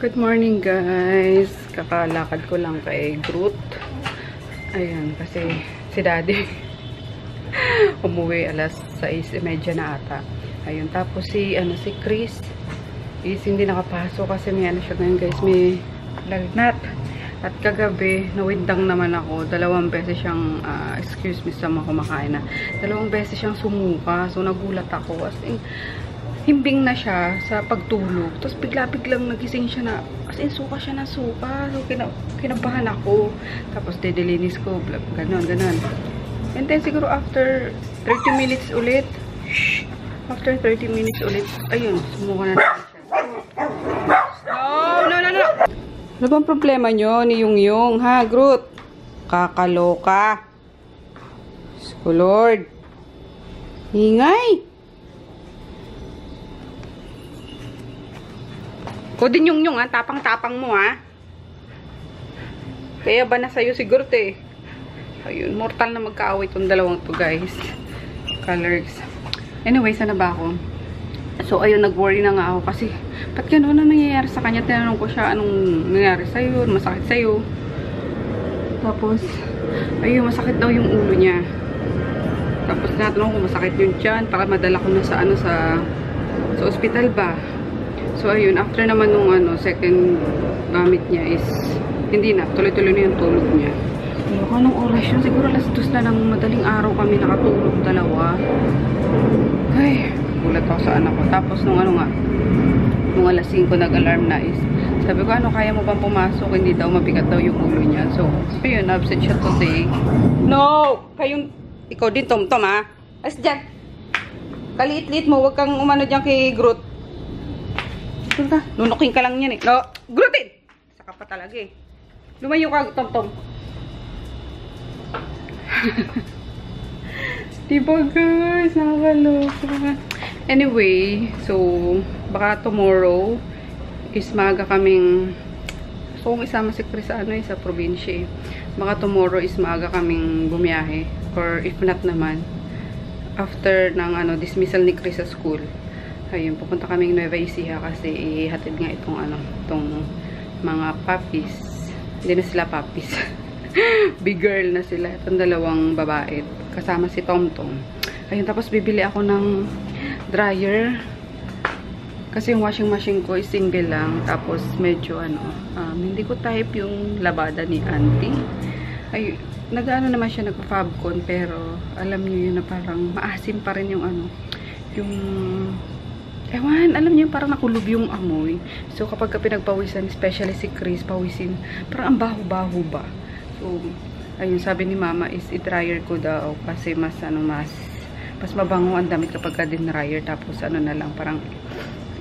Good morning guys. Kakalakad ko lang kay Groot. Ayan, kasi si Daddy umuwi alas 6:30 na ata. Ayun, tapos si Chris is hindi nakapasok kasi may siya ngayon guys, may lagnat. At kagabi, nawindang naman ako. 2 beses siyang, excuse me sa mga kumakain na. 2 beses siyang sumuka. So, nagulat ako. As in, himbing na siya sa pagtulog. Tapos, bigla-biglang nagising siya na, as in, suka siya na suka. So, kinabahan ako. Tapos, dedelinis ko. Ganon. And then, siguro after 30 minutes ulit, after 30 minutes ulit, ayun, sumuka na naman siya. No! Ano bang problema nyo ni Yung, ha, Groot? Kakaloka. So, Lord. Hingay. Ko din Yung, ha? Tapang-tapang mo, ha? Kaya ba na sa'yo si Groot, eh? Ayun, mortal na magkaaway itong dalawang to, guys. Colors. Anyway, sana ba ako? So, ayun, nag-worry na nga ako kasi ba't gano'n na nangyayari sa kanya? Tinanong ko siya, anong nangyayari sa'yo? Masakit sa'yo? Tapos, ayun, masakit daw yung ulo niya. Tapos, natanong ko, masakit yung tiyan. Para madala ko na sa, sa ospital ba? So, ayun, after naman nung, second gamit niya is, hindi na, tuloy-tuloy na yung tulog niya. Pero kung anong oras yun? Siguro alas 2 na ng madaling araw kami nakatulog dalawa. Ay, gulat ako sa anak ko. Tapos, nung nung alas 5 nag-alarm na is, sabi ko, kaya mo bang pumasok? Hindi daw, mabigat daw yung ulo niya. So, ayun, absent siya today. No! Ikaw din, Tom-Tom, ha? As dyan. Kaliit-liit mo, huwag kang umano dyan kay Groot. Ito ka, nunukin ka lang yan, eh. No, Grootin! Saka pa talaga, eh. Lumayo ka, Tom-Tom. Diba, guys? Nakakaloka. Anyway, so, baka tomorrow is maaga kaming, so kung isama si Chris sa probinsya, baka tomorrow is maaga kaming bumiyahe, or if not naman after ng dismissal ni Chris sa school, ayun, pupunta kaming Nueva Ecija kasi ihatid nga itong mga puppies. Hindi na sila puppies. Big girl na sila, itong dalawang babae kasama si Tom-Tom. Ayun, tapos bibili ako ng dryer kasi yung washing machine ko is single lang, tapos medyo hindi ko type yung labada ni auntie. Ay, naman siya, nagpa-fabcon, pero alam niyo yun na parang maasim pa rin yung yung ewan, alam niyo parang nakulub yung amoy. So kapag pinagpawisan, especially si Chris, pawisin, parang ang baho-baho ba. So ayun, sabi ni mama is i-dryer ko daw kasi mas mabango ang damit kapag din-dryer, tapos na lang, parang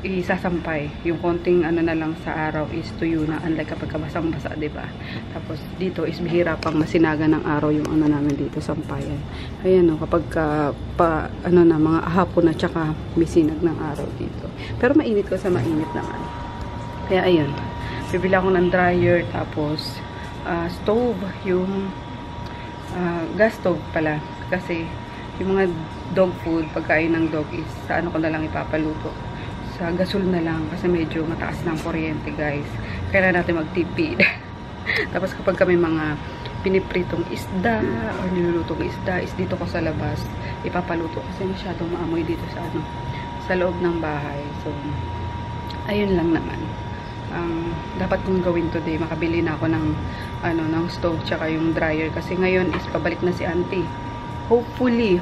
isasampay. Yung konting na lang sa araw is tuyo na, unlike kapag basang-basa, diba? Tapos dito is bihira pang masinaga ng araw yung namin dito, sampayan. Ayan kapag mga hapon na tsaka misinag ng araw dito. Pero mainit ko sa mainit naman. Kaya ayun, bibili ako ng dryer, tapos stove, yung gas stove pala, kasi yung mga dog food, pagkain ng dog is sa ko na lang ipapaluto, sa gasol na lang kasi medyo mataas ng kuryente, guys. Kaya natin magtipid. Tapos kapag kami mga pinipritong isda o nilulutong isda is dito ko sa labas ipapaluto kasi masyadong maamoy dito sa loob ng bahay. So ayun lang naman. Dapat kong gawin today, makabili na ako ng stove tsaka yung dryer kasi ngayon is pabalik na si auntie. Hopefully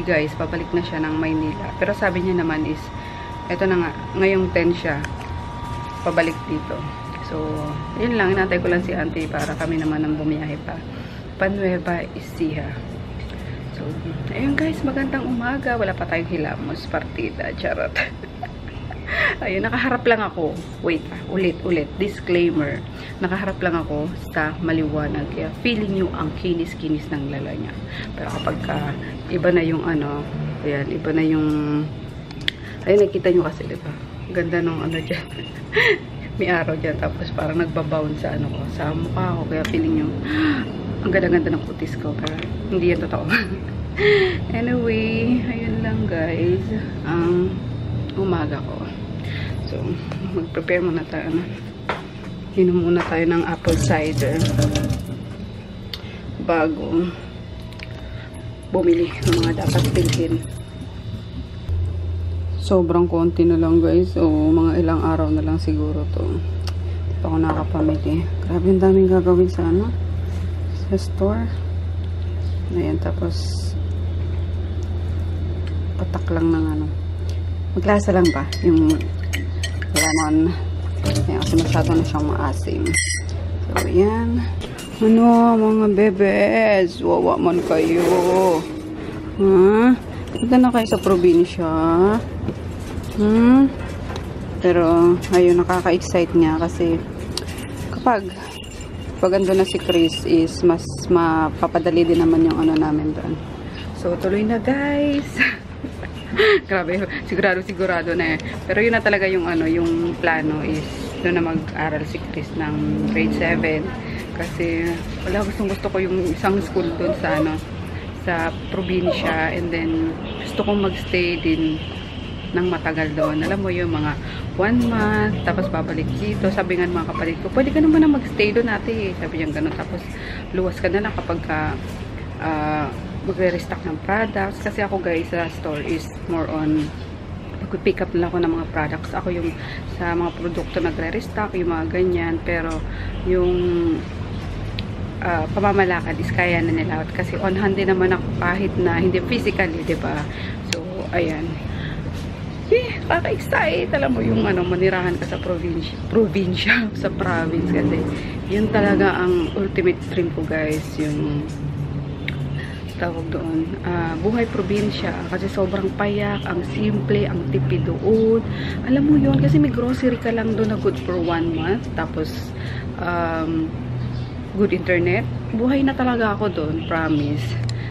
guys, pabalik na siya ng Maynila. Pero sabi niya naman is, eto na nga, ngayong 10 siya, pabalik dito. So, yun lang, inantay ko lang si auntie para kami naman ang bumiyahe pa Nueva Ecija. So, ayun guys, magandang umaga. Wala pa tayong hilamos, partida, charot. Ayun, nakaharap lang ako. Wait, ulit. Disclaimer. Nakaharap lang ako sa maliwanag. Kaya feeling nyo ang kinis-kinis ng lala niya. Pero kapag iba na yung ayan, iba na yung, ayun, nakita nyo kasi, diba? Ganda nung dyan. May araw dyan. Tapos parang nagbabound sa sa mukha ko. Kaya feeling nyo, ang ganda-ganda ng kutis ko. Pero hindi yan totoo. Anyway, ayun lang guys. Umaga ko. So, mag-prepare muna tayo Inom muna tayo ng apple cider bago bumili ng mga dapat bilhin. Sobrang konti na lang guys. O mga ilang araw na lang siguro to. Hindi pa ako nakapamili. Grabe yung daming gagawin sa sa store. Ayan, tapos patak lang ng maglasa lang ba yung lemon. Ayan, kasi masyado na siyang maasim. So ayan. Mga bebes, wawa man kayo. Ha? Punta na kayo sa probinsya. Pero ayun, nakaka-excite nga kasi kapag andun na si Chris is mas mapapadali din naman yung namin doon. So tuloy na guys. Grabe, sigurado na eh. Pero yun na talaga yung yung plano is doon na mag-aral si Chris ng grade 7 kasi wala, gusto ko yung isang school doon sa sa probinsya, and then gusto kong magstay din ng matagal doon. Alam mo yung mga 1 month, tapos babalik dito. Sabi nga ng mga kapatid ko, pwede ka naman na magstay doon ate. Sabi niya gano'n. Tapos luwas ka na lang kapag magre-restock ng products. Kasi ako guys, sa store is more on mag-pick up lang ako ng mga products. Ako yung sa mga produkto nagre-restock, yung mga ganyan. Pero yung pamamalakad is kaya na nila. Kasi on hand din naman ako kahit na hindi physically, diba? So, ayan. Kaka-excite. Alam mo yung manirahan ka sa probinsya, sa province. Kasi yun talaga ang ultimate dream ko guys. Yung tawag doon, buhay probinsya. Kasi sobrang payak, ang simple, ang tipid doon. Alam mo yun, kasi may grocery ka lang doon na good for 1 month. Tapos, good internet. Buhay na talaga ako doon, promise.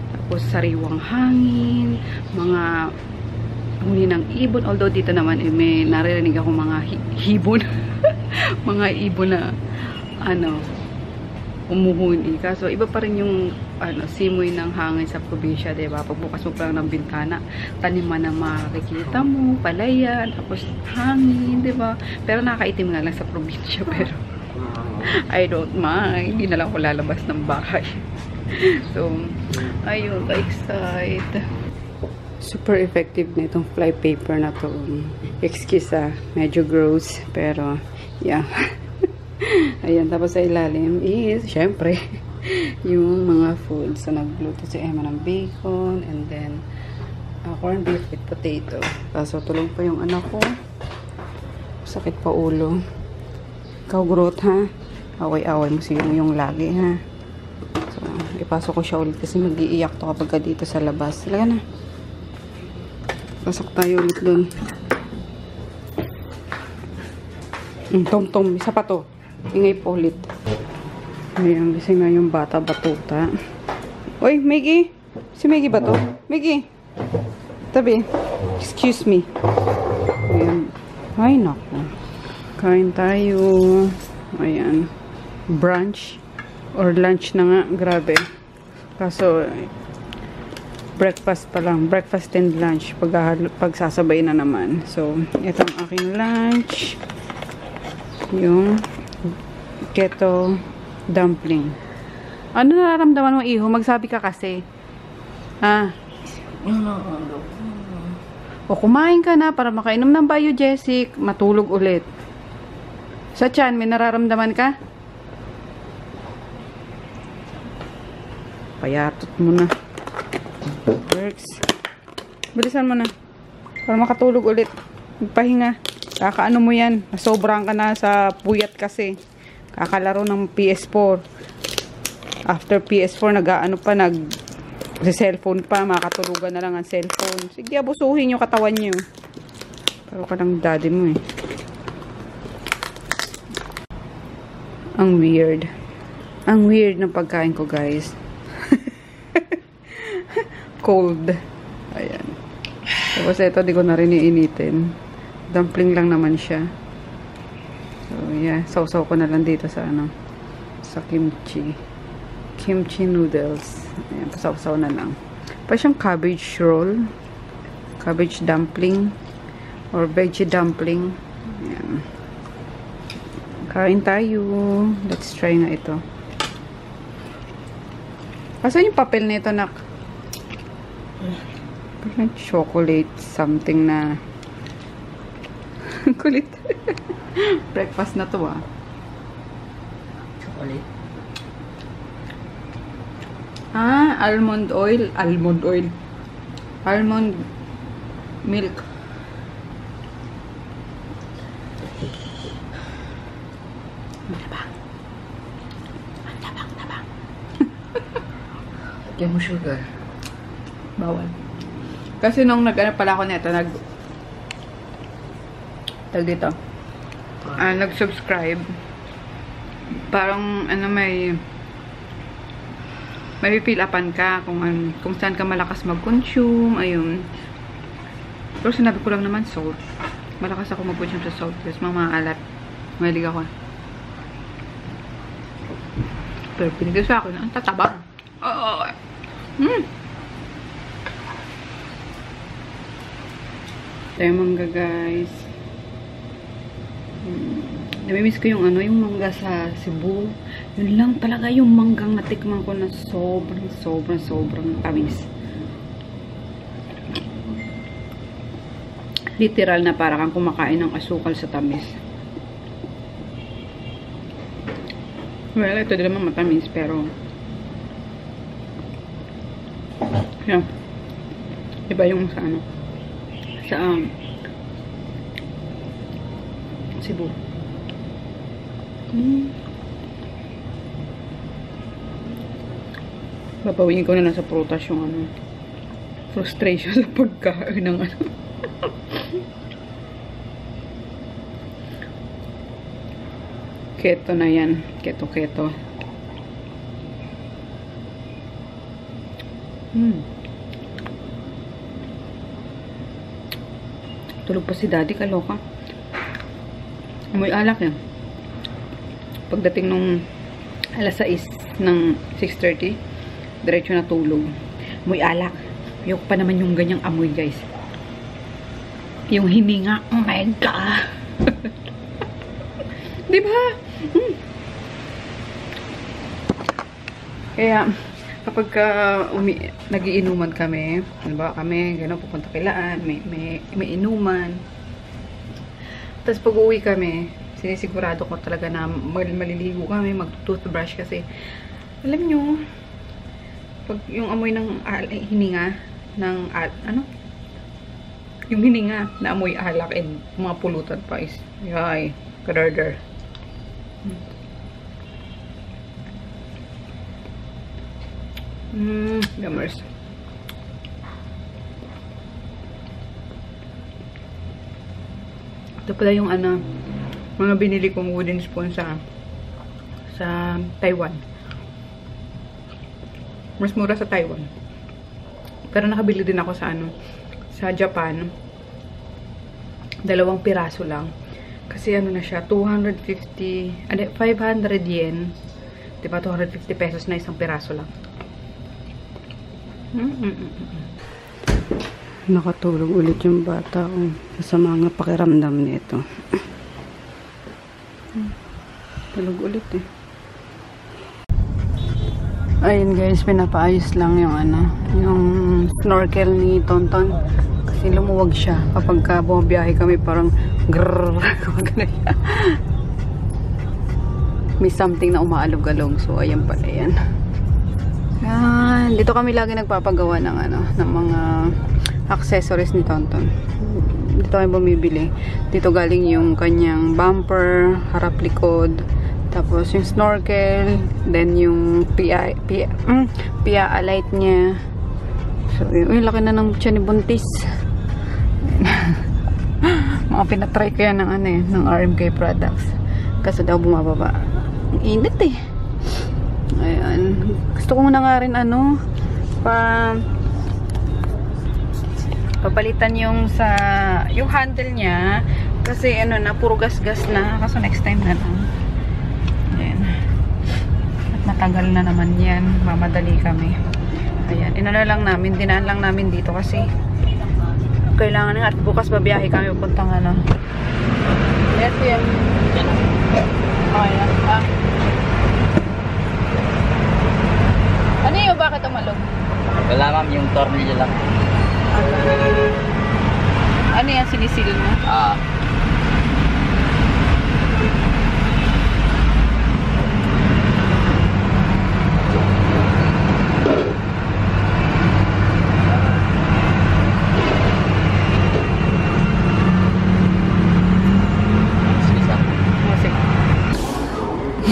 Tapos, sariwang hangin, mga huni ng ibon. Although, dito naman, may naririnig ako mga hibon. Mga ibon na, umuhuni. Kaso, iba pa rin yung, simoy ng hangin sa probinsya, diba? Pagbukas mo pa lang ng bintana, taniman na makikita mo, palayan, tapos hangin, diba? Pero nakakaitim nga lang sa probinsya, pero I don't mind. Hindi na lang ako lalabas ng bahay. So, ayun, ka-excite. Super effective na itong fly paper na to. Excuse medyo gross, pero yeah. Ayan, tapos sa ilalim is, syempre, yung mga foods. So, nagluto si Emma ng bacon, and then, corned beef with potato. Kaso, tulog pa yung anak ko. Sakit pa ulo. Ikaw, growth, ha? Away-away mo siya yung lagi, ha? So, ipasok ko siya ulit kasi mag-iiyak to kapag dito sa labas. Talaga na. Pasok tayo ulit dun. Tom, isa pa to. Ingay po ulit. Ayan, kasi nga yung bata batuta. Uy, Maggie! Si Maggie ba to? Maggie! Tabi. Excuse me. Ayan. Ay, naku. Kain tayo. Ayan. Brunch. Or lunch na nga. Grabe. Kaso, breakfast pa lang. Breakfast and lunch. Pagsasabay na naman. So, ito ang aking lunch. Yung keto dumpling. Ano nararamdaman mo, iho? Magsabi ka kasi. O kumain ka na para makainom ng biogesic, matulog ulit. Sa tiyan, may nararamdaman ka? Payatot mo na. Works. Bilisan mo na. Para makatulog ulit. Magpahinga. Kakaano mo yan. Sobrang ka na sa puyat kasi. Kakalaro ng PS4. After PS4, cellphone pa. Makatulugan na lang ang cellphone. Sige, abusuhin yung katawan nyo. Pero ka ng daddy mo eh. Ang weird. Ang weird ng pagkain ko, guys. Cold. Ayan. Tapos ito, di ko na rin iinitin. Dumpling lang naman siya. So, yeah. Sausaw ko na lang dito sa sa kimchi. Kimchi noodles. Ayan, pasawsaw na lang. Pa siyang cabbage roll. Cabbage dumpling. Or veggie dumpling. Ayan. Kain tayo. Let's try nga ito. Asan yung papel nito, nak? Parang chocolate something na kulit. Breakfast na to, ah. Chocolate. Ah, almond oil. Almond oil. Almond milk. Tabang. Lagyan mo sugar. Bawal. Kasi nung nag-ano pala ako nito, nag-subscribe. Parang, may feel upan ka kung saan ka malakas mag-consume, ayun. Pero sinabi ko lang naman salt. Malakas ako mag-consume sa salt kasi mamaalat. Mahilig ako. Pero pinigil sa akin, ang tatabang. Oo. Tayo mangga, guys. Namimiss ko yung yung mangga sa Cebu. Yun lang talaga yung manggang natikman ko na sobrang tamis. Literal na para kang kumakain ng asukal sa tamis. Well, ito din naman matamis, pero yeah. Iba yung sa Cebu. Babawiin ko na lang sa prutas yung frustration sa pagkain ng keto na yan. Keto. Tulog pa si daddy, kaloka. Amoy alak yan. Pagdating nung alas 6 ng 6:30, diretso na tulog. Amoy alak. Yok pa naman yung ganyang amoy, guys. Yung hininga. Oh my God. Diba? Kaya, kapag nagiinuman kami, halimbawa kami, gano'n, pupunta kilaan, may inuman. Tapos pag uwi kami, sinisigurado ko talaga na maliligo kami, mag-toothbrush kasi, alam nyo, pag yung amoy ng hininga, yung hininga na amoy alak and mga pulutan pa is, yay, kadarder. Gamers. Ito pala yung mga binili kong wooden spoon sa Taiwan. Mas mura sa Taiwan. Pero nakabili din ako sa Japan. 2 piraso lang. Kasi na siya, 500 yen. Diba, 250 pesos na isang piraso lang. Nakatulog ulit yung bata. Sa mga pakiramdam nito. Tulog ulit eh. Ayun guys, pinapaayos lang yung snorkel ni Tonton. Kasi lumuwag siya. Kapag bumabiyahe kami, parang grrrr. May something na umaalog-alog. So, ayan pala yan. Yan. Dito kami lagi nagpapagawa ng mga accessories ni Tonton. Dito kami bumibili. Dito galing yung kanyang bumper, harap-likod. Tapos yung snorkel. Then yung PIA light niya. So, yun, laki na ng tiyan ni Buntis. Mga pinatry ko yan ng RMK products. Kasi daw bumababa. Ang init eh. Ayan. Gusto ko na nga rin papalitan yung handle niya. Kasi puro gas-gas na. Kaso next time na lang. Ayan. At matagal na naman yan. Mamadali kami. Ayan. Dinaan lang namin dito kasi kailangan nga at bukas babiyahe kami pupuntang Yes, yan. tornilyo lang. Ano yan, sinisil mo? Ah.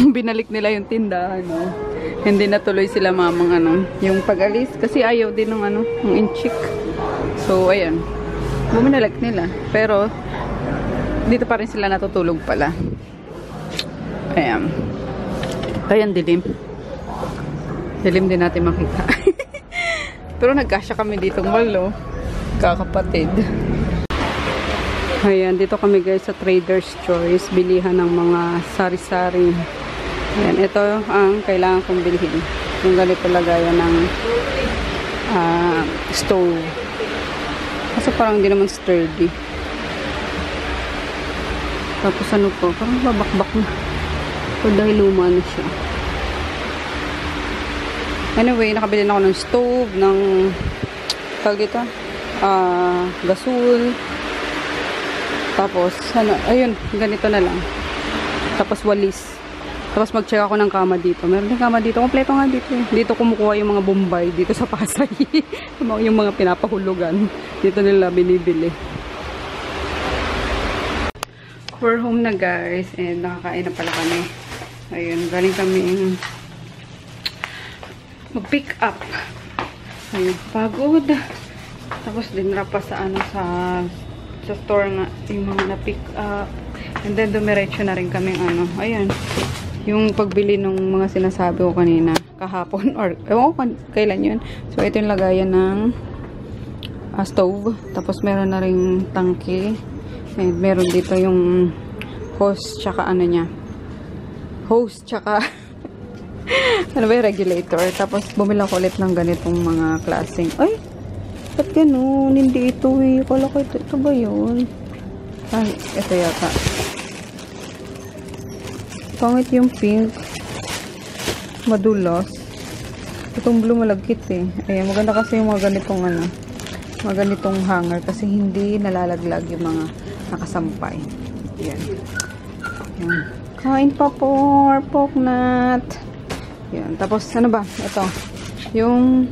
Binalik nila yung tindahan, no? Hindi natuloy sila mamang ano, yung pag-alis kasi ayaw din ng ano, ng inchik. So ayan. Buminalik nila, pero dito pa rin sila natutulog pala. Ayan. Ayan, dilim. Dilim din natin makita. Pero nagkasya kami dito malo, kakapatid. Ayan, dito kami guys sa Trader's Choice, bilihan ng mga sari-sari. Ayan, ito ang kailangan kong bilhin. Yung ganito lagayan ng stove. Kasi parang hindi naman sturdy. Tapos ano po, parang babakbak na. So dahil luma na siya. Anyway, nakabili na ako ng stove, ng tawag dito, gasol. Tapos, ano, ayun, ganito na lang. Tapos walis. Tapos mag-check ako ng kama dito. Meron din kama dito. Kompleto nga dito. Dito kumukuha yung mga Bombay. Dito sa Pasay. Yung mga pinapahulugan. Dito nila binibili. We're home na guys. And nakakain na pala kami. Ayun. Galing kami mag-pick up. Ayun. Pagod. Tapos dinra pa sa ano sa store nga. Yung mga na-pick up. And then dumiretso na rin kami ano. Ayun. Yung pagbili ng mga sinasabi ko kanina kahapon or ewan ko kailan yun. So ito yung lagayan ng stove, tapos meron na ring tangke, and meron dito yung hose tsaka ano niya, hose tsaka ano ba yung regulator. Tapos bumili ako ulit ng ganitong mga klaseng, ay ba't ganun, hindi ito eh, kala ko ito ba yun, ay ito yata. Pangit yung pink. Madulas. Itong blue malagkit eh. Ayan, maganda kasi yung mga ganitong ano. Mga ganitong hanger kasi hindi nalalaglag yung mga nakasampay. Ayan. Ayan. Kain pa po. Pork nut. Ayan. Tapos ano ba? Ito. Yung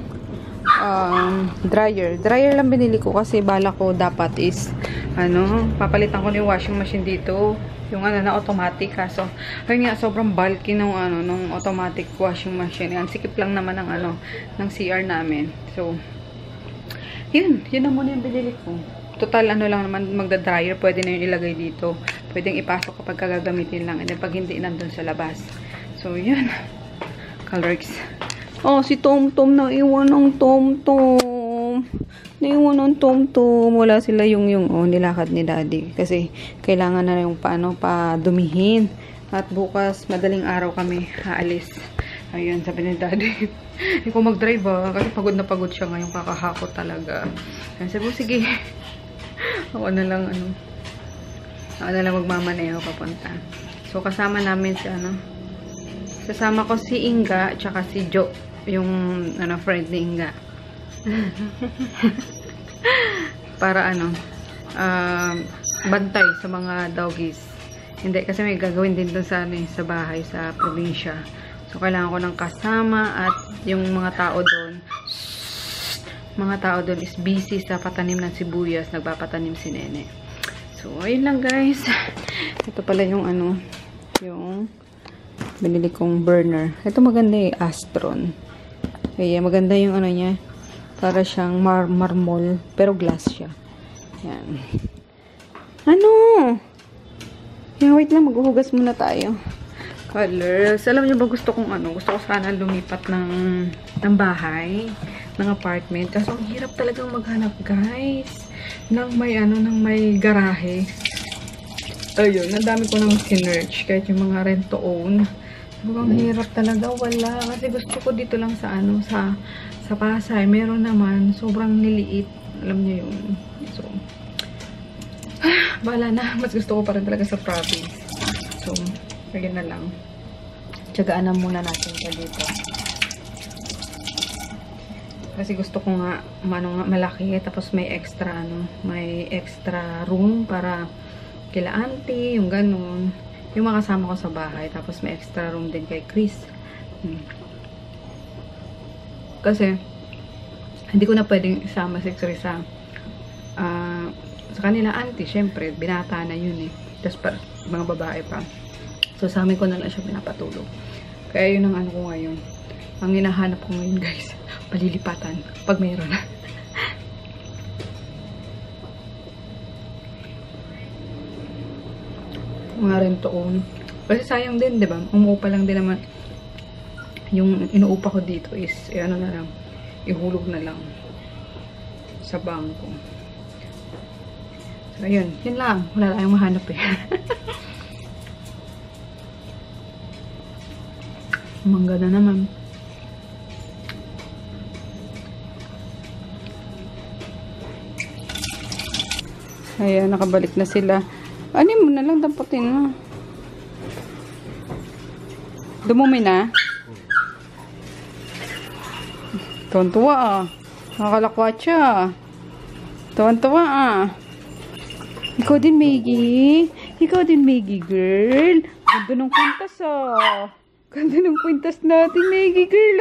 dryer. Dryer lang binili ko kasi bala ko dapat is ano, papalitan ko yung washing machine dito. Yung ano na automatic, kaso ayun nga sobrang bulky ng ano nung automatic washing machine. Yan sikip lang naman ng ano ng CR namin. So yun na muna yung binili ko. Total ano lang naman magda-dryer, pwede na yung ilagay dito. Pwedeng ipasok kapag gagamitin lang, and then pag hindi nandun sa labas. So yun. Colors. Oh, si Tom Tom na iwan ng Tom Tom. Naiwan ng Tom-Tom. Wala sila yung nilakad ni Daddy. Kasi kailangan na yung paano pa dumihin. At bukas, madaling araw kami haalis. Ayun, sabi ni Daddy. Hindi ko mag-drive kasi pagod na pagod siya ngayon. Kakahakot talaga. Kaya sabi ko, sige. Ako na lang magmamaneho papunta. So, kasama namin si kasama ko si Inga, tsaka si Jo. Yung friend ni Inga. Para bantay sa mga doggies. Hindi, kasi may gagawin din doon sa bahay, sa probinsya. So, kailangan ko ng kasama at yung mga tao doon is busy sa patanim ng sibuyas. Nagpapatanim si Nene. So, ayun lang guys. Ito pala yung yung binili kong burner. Ito maganda eh, Astron. Kaya maganda yung niya. Para siyang marmol, pero glass siya. Yan. Yan, wait lang, maghuhugas muna tayo. Colors. Alam niyo ba gusto kong gusto ko sana lumipat ng bahay, ng apartment. Kasi ang hirap talagang maghanap, guys. Nang may garahe. Ayun, ang dami ko nang sinerch. Kahit yung mga rent to own. Ang hirap talaga, wala. Kasi gusto ko dito lang sa sa Pasay, meron naman, sobrang niliit. Alam niyo yun. So, bahala na. Mas gusto ko pa rin talaga sa province. So, kaya na lang. Tiyagaan na muna natin pa dito. Kasi gusto ko nga, malaki. Tapos may extra, may extra room para kila auntie, yung ganun. Yung mga kasama ko sa bahay. Tapos may extra room din kay Chris. Kasi, hindi ko na pwedeng isama si Chris sa kanila auntie. Syempre, binata na yun eh. Tapos mga babae pa. So, sa amin ko na lang siya pinapatulog. Kaya yun ang ano ko ngayon. Ang hinahanap ko ngayon, guys. Palilipatan. Pag mayroon na. Mga rentoon. Kasi sayang din, di ba? Umuupa lang din naman. Yung inuupa ko dito is, ano na lang, ihulog na lang sa bangko. So, ayun. Yun lang. Wala tayong mahanap eh. Mangga na naman. Ayan, nakabalik na sila. Ano mo na lang, dampatin mo. Dumumi na? Tuwan-tuwa ah. Nakakalakwatsa. Tuwan-tuwa ah. Ikaw din, Maggie. Ikaw din, Maggie, girl. Ganda ng kwintas ah. Ganda ng kwintas natin, Maggie, girl.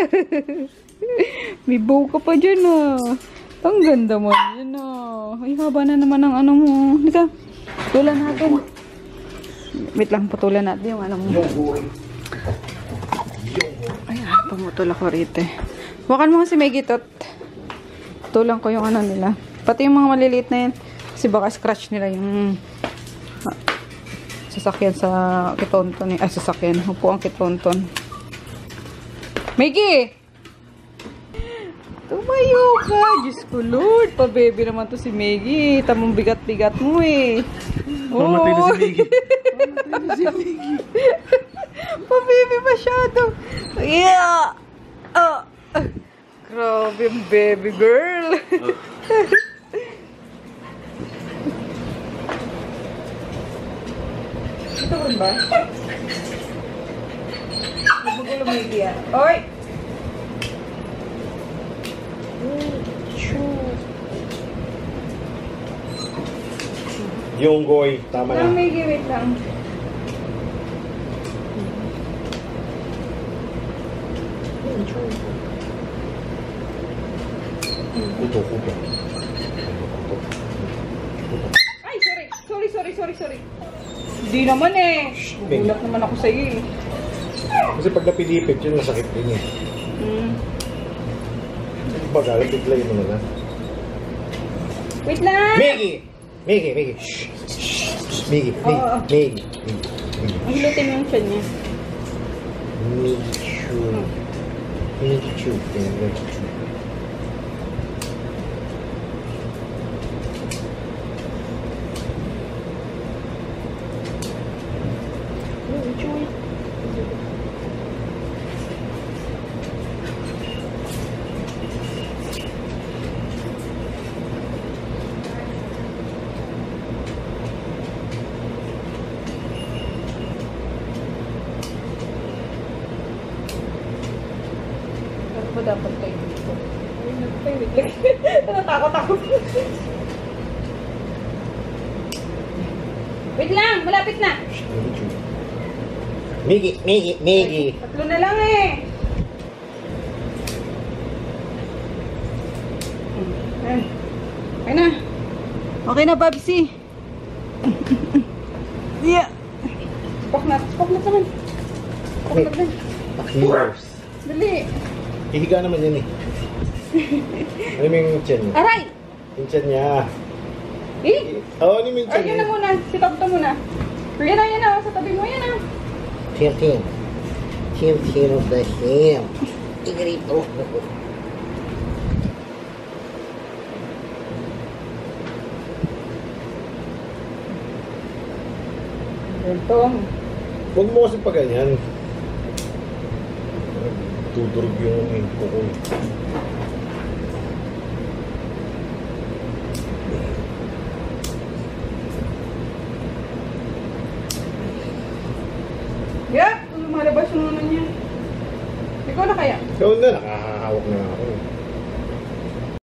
May bow ka pa dyan ah. Ang ganda mo yun ah. Ay, haba na naman ang ano mo. Halika. Putulan natin. Wait lang, putulan natin yung ano mo. Ayan, pumutol ako rito. Wakan mo kasi Maggie tot. Putulan ko yung ano nila. Pati yung mga maliliit na yan. Kasi baka scratch nila yung sasakyan sa kitonton. Ay, sasakyan. Upo ang kitonton. Maggie! Tumayo ka! Diyos ko, Lord! Pa-baby naman to si Maggie. Tamang bigat-bigat mo eh. Mamatay na si Maggie. Mamatay na si Maggie. Pa-baby masyado. Yeah! Grabe, baby girl. Ito rin ba? Magugulo Maggie ah. Oy! Yung goy, tama na. Maggie, wait lang. Kuto, kuto. Ay, sorry. Hindi naman eh. Gulat naman ako sa iyo eh. Kasi pag napilipit, yun masakit din eh. Baga, bigla yun naman na. Wait lang! Maggie! Shh! Maggie! Ang hilutin mo yung chan niya. Maggie. Ano dapat kayo dito? Natatakot ako. Wait lang, malapit na. Maggie. Tatlo na lang eh. Okay na. Okay na, Babsi. Yeah. Spoknat naman. Spoknat din. Healers. Dali. Hihiga naman yan eh. Ano yung tiyan niya? Aray! Yung tiyan niya. Eh? Oo, ano yung tiyan Ay, yun niya? na muna. Sitap to muna. Yan na. Sa tabi mo, yan na. Tim of the Tim. Tigrito. Ito. Huwag mo kasi pa ganyan. Tudurog yung kuko. Yeah, lumalabas yung ano niya. Ikaw na kaya? Ikaw na, nakahawak na ako.